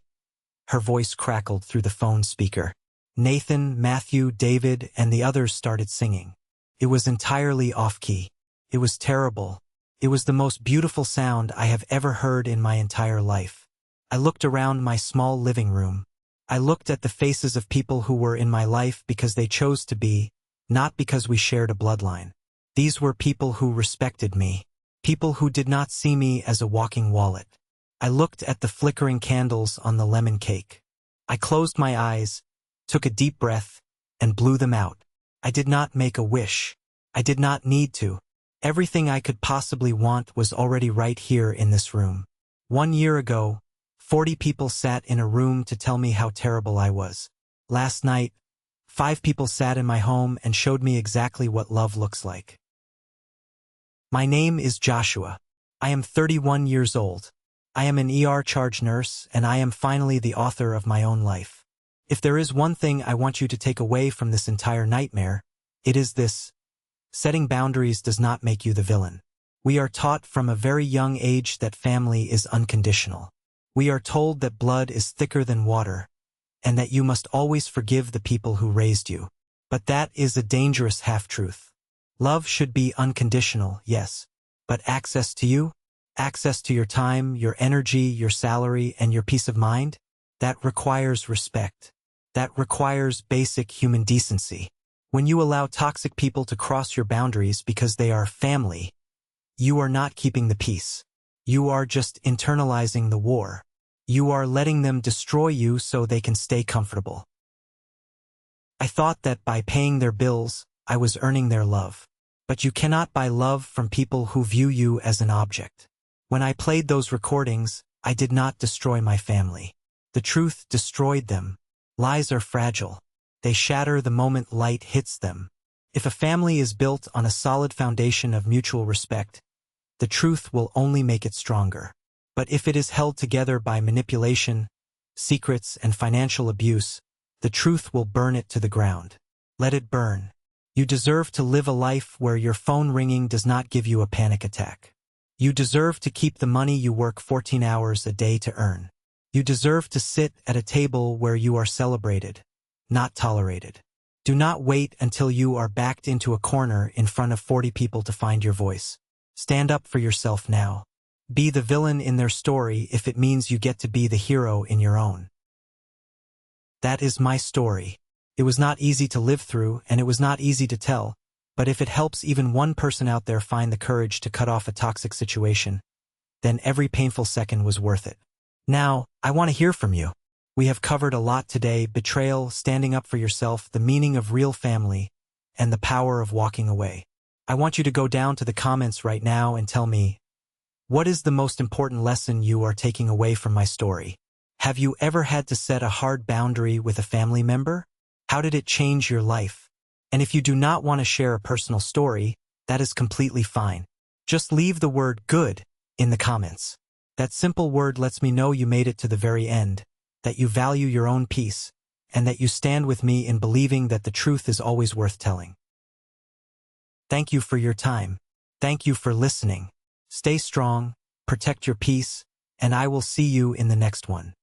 Her voice crackled through the phone speaker. Nathan, Matthew, David, and the others started singing. It was entirely off-key. It was terrible. It was the most beautiful sound I have ever heard in my entire life. I looked around my small living room. I looked at the faces of people who were in my life because they chose to be, not because we shared a bloodline. These were people who respected me. People who did not see me as a walking wallet. I looked at the flickering candles on the lemon cake. I closed my eyes, took a deep breath, and blew them out. I did not make a wish. I did not need to. Everything I could possibly want was already right here in this room. 1 year ago, 40 people sat in a room to tell me how terrible I was. Last night, 5 people sat in my home and showed me exactly what love looks like. My name is Joshua. I am 31 years old. I am an ER charge nurse, and I am finally the author of my own life. If there is one thing I want you to take away from this entire nightmare, it is this: setting boundaries does not make you the villain. We are taught from a very young age that family is unconditional. We are told that blood is thicker than water, and that you must always forgive the people who raised you. But that is a dangerous half-truth. Love should be unconditional, yes, but access to you? Access to your time, your energy, your salary, and your peace of mind? That requires respect. That requires basic human decency. When you allow toxic people to cross your boundaries because they are family, you are not keeping the peace. You are just internalizing the war. You are letting them destroy you so they can stay comfortable. I thought that by paying their bills, I was earning their love. But you cannot buy love from people who view you as an object. When I played those recordings, I did not destroy my family. The truth destroyed them. Lies are fragile. They shatter the moment light hits them. If a family is built on a solid foundation of mutual respect, the truth will only make it stronger. But if it is held together by manipulation, secrets, and financial abuse, the truth will burn it to the ground. Let it burn. You deserve to live a life where your phone ringing does not give you a panic attack. You deserve to keep the money you work 14 hours a day to earn. You deserve to sit at a table where you are celebrated, not tolerated. Do not wait until you are backed into a corner in front of 40 people to find your voice. Stand up for yourself now. Be the villain in their story if it means you get to be the hero in your own. That is my story. It was not easy to live through, and it was not easy to tell, but if it helps even one person out there find the courage to cut off a toxic situation, then every painful second was worth it. Now, I want to hear from you. We have covered a lot today: betrayal, standing up for yourself, the meaning of real family, and the power of walking away. I want you to go down to the comments right now and tell me, what is the most important lesson you are taking away from my story? Have you ever had to set a hard boundary with a family member? How did it change your life? And if you do not want to share a personal story, that is completely fine. Just leave the word "good" in the comments. That simple word lets me know you made it to the very end, that you value your own peace, and that you stand with me in believing that the truth is always worth telling. Thank you for your time. Thank you for listening. Stay strong, protect your peace, and I will see you in the next one.